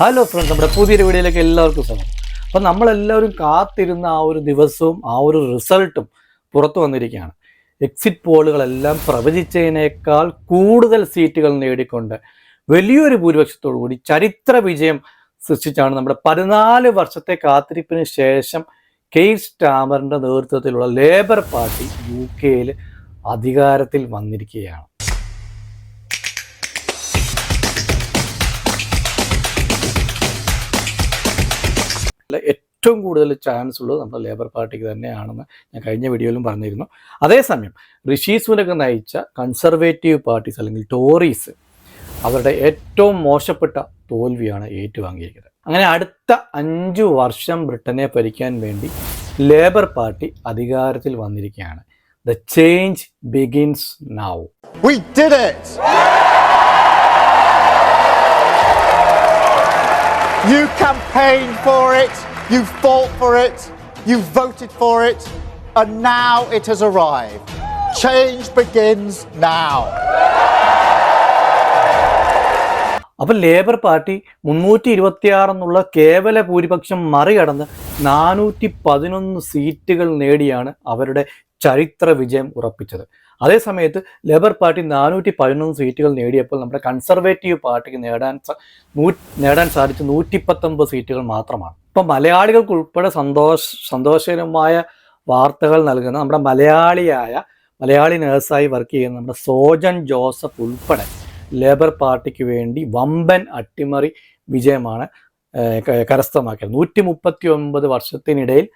Hello friends, നമ്മുടെ പുതിയൊരു വീഡിയോയിലേക്ക് എല്ലാവർക്കും സ്വാഗതം. അപ്പം നമ്മളെല്ലാവരും കാത്തിരുന്ന ആ ഒരു ദിവസവും ആ ഒരു റിസൾട്ടും പുറത്തു വന്നിരിക്കുകയാണ്. എക്സിറ്റ് പോളുകളെല്ലാം പ്രവചിച്ചതിനേക്കാൾ കൂടുതൽ സീറ്റുകൾ നേടിക്കൊണ്ട് വലിയൊരു ഭൂരിപക്ഷത്തോടു കൂടി ചരിത്ര വിജയം സൃഷ്ടിച്ചാണ് നമ്മുടെ 14 വർഷത്തെ കാത്തിരിപ്പിന് ശേഷം കെയ്ർ സ്റ്റാമറിൻ്റെ നേതൃത്വത്തിലുള്ള ലേബർ പാർട്ടി UK അധികാരത്തിൽ വന്നിരിക്കുകയാണ്. ഏറ്റവും കൂടുതൽ ചാൻസ് ഉള്ളത് നമ്മുടെ ലേബർ പാർട്ടിക്ക് തന്നെയാണെന്ന് ഞാൻ കഴിഞ്ഞ വീഡിയോയിലും പറഞ്ഞിരുന്നു. അതേസമയം ഋഷി സുനക് നയിച്ച കൺസർവേറ്റീവ് പാർട്ടീസ് അല്ലെങ്കിൽ ടോറീസ് അവരുടെ ഏറ്റവും മോശപ്പെട്ട തോൽവിയാണ് ഏറ്റുവാങ്ങിയിരിക്കുന്നത്. അങ്ങനെ അടുത്ത 5 വർഷം ബ്രിട്ടനെ ഭരിക്കാൻ വേണ്ടി ലേബർ പാർട്ടി അധികാരത്തിൽ വന്നിരിക്കുകയാണ്. The change begins now. We did it! You campaigned for it, you fought for it, you voted for it, and now it has arrived. Change begins now. അപ്പോൾ ലേബർ പാർട്ടി 326 എന്നുള്ള കേവല ഭൂരിപക്ഷം മറികടന്ന് 411 സീറ്റുകൾ നേടിയാണ് അവരുടെ ചരിത്ര വിജയം ഉറപ്പിച്ചത്. അതേസമയത്ത് ലേബർ പാർട്ടി 411 സീറ്റുകൾ നേടിയപ്പോൾ നമ്മുടെ കൺസർവേറ്റീവ് പാർട്ടിക്ക് നേടാൻ സാധിച്ച 119 സീറ്റുകൾ മാത്രമാണ്. ഇപ്പം മലയാളികൾക്ക് ഉൾപ്പെടെ സന്തോഷകരമായ വാർത്തകൾ നൽകുന്ന നമ്മുടെ മലയാളി നേഴ്സായി വർക്ക് ചെയ്യുന്ന നമ്മുടെ സോജൻ ജോസഫ് ഉൾപ്പെടെ ലേബർ പാർട്ടിക്ക് വേണ്ടി വമ്പൻ അട്ടിമറി വിജയമാണ് കരസ്ഥമാക്കിയത്. 139 വർഷത്തിനിടയിൽ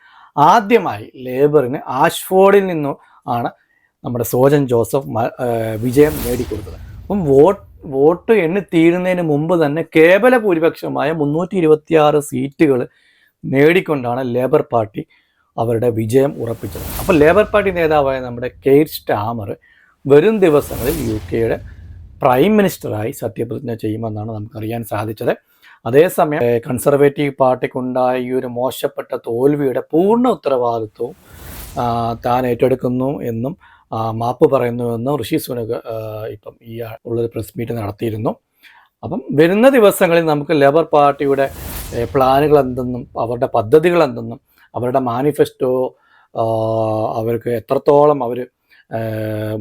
ആദ്യമായി ലേബറിന് ആഷ്ഫോർഡിൽ നിന്നും ആണ് നമ്മുടെ സോജൻ ജോസഫ് വിജയം നേടിക്കൊടുത്തത്. അപ്പം വോട്ട് എണ്ണി തീരുന്നതിന് മുമ്പ് തന്നെ കേവല ഭൂരിപക്ഷമായ 326 സീറ്റുകൾ നേടിക്കൊണ്ടാണ് ലേബർ പാർട്ടി അവരുടെ വിജയം ഉറപ്പിച്ചത്. അപ്പോൾ ലേബർ പാർട്ടി നേതാവായ നമ്മുടെ കെയ്ർ സ്റ്റാമർ വരും ദിവസങ്ങളിൽ UK പ്രൈം മിനിസ്റ്ററായി സത്യപ്രതിജ്ഞ ചെയ്യുമെന്നാണ് നമുക്കറിയാൻ സാധിച്ചത്. അതേസമയം കൺസർവേറ്റീവ് പാർട്ടിക്കുണ്ടായ ഈ ഒരു മോശപ്പെട്ട തോൽവിയുടെ പൂർണ്ണ ഉത്തരവാദിത്വവും താൻ ഏറ്റെടുക്കുന്നു എന്നും മാപ്പ് പറയുന്നുവെന്നും ഋഷി സുനക് ഇപ്പം ഈ ഉള്ളൊരു പ്രസ് മീറ്റ് നടത്തിയിരുന്നു. അപ്പം വരുന്ന ദിവസങ്ങളിൽ നമുക്ക് ലേബർ പാർട്ടിയുടെ പ്ലാനുകൾ എന്തെന്നും അവരുടെ പദ്ധതികൾ എന്തെന്നും അവരുടെ മാനിഫെസ്റ്റോ അവർക്ക് എത്രത്തോളം അവർ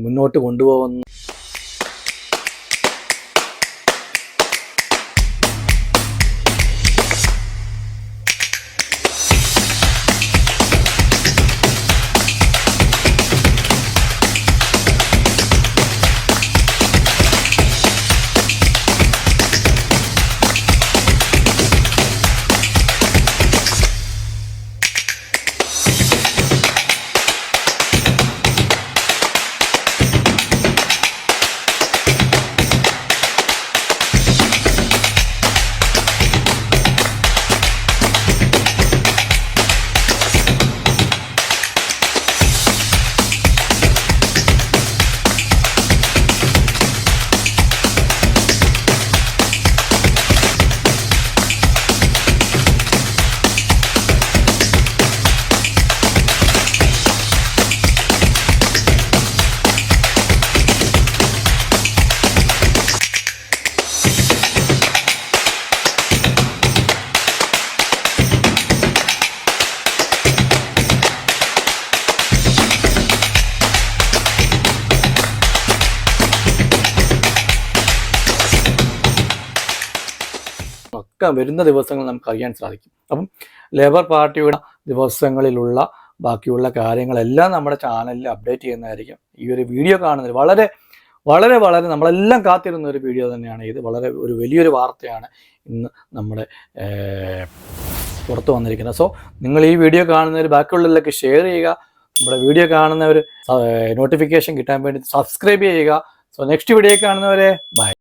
മുന്നോട്ട് കൊണ്ടുപോകുന്നു ഒക്കെ വരുന്ന ദിവസങ്ങൾ നമുക്ക് അറിയാൻ സാധിക്കും. അപ്പം ലേബർ പാർട്ടിയുടെ ദിവസങ്ങളിലുള്ള ബാക്കിയുള്ള കാര്യങ്ങളെല്ലാം നമ്മുടെ ചാനലിൽ അപ്ഡേറ്റ് ചെയ്യുന്നതായിരിക്കും. ഈ ഒരു വീഡിയോ കാണുന്നത് വളരെ വളരെ വളരെ നമ്മളെല്ലാം കാത്തിരുന്ന ഒരു വീഡിയോ തന്നെയാണ് ഇത്. വളരെ ഒരു വലിയൊരു വാർത്തയാണ് ഇന്ന് നമ്മുടെ പുറത്തു വന്നിരിക്കുന്നത്. സോ നിങ്ങൾ ഈ വീഡിയോ കാണുന്നവർ ബാക്കിയുള്ളവരിലേക്ക് ഷെയർ ചെയ്യുക. നമ്മുടെ വീഡിയോ കാണുന്നവർ നോട്ടിഫിക്കേഷൻ കിട്ടാൻ വേണ്ടി സബ്സ്ക്രൈബ് ചെയ്യുക. സോ നെക്സ്റ്റ് വീഡിയോ കാണുന്നവരെ ബൈ.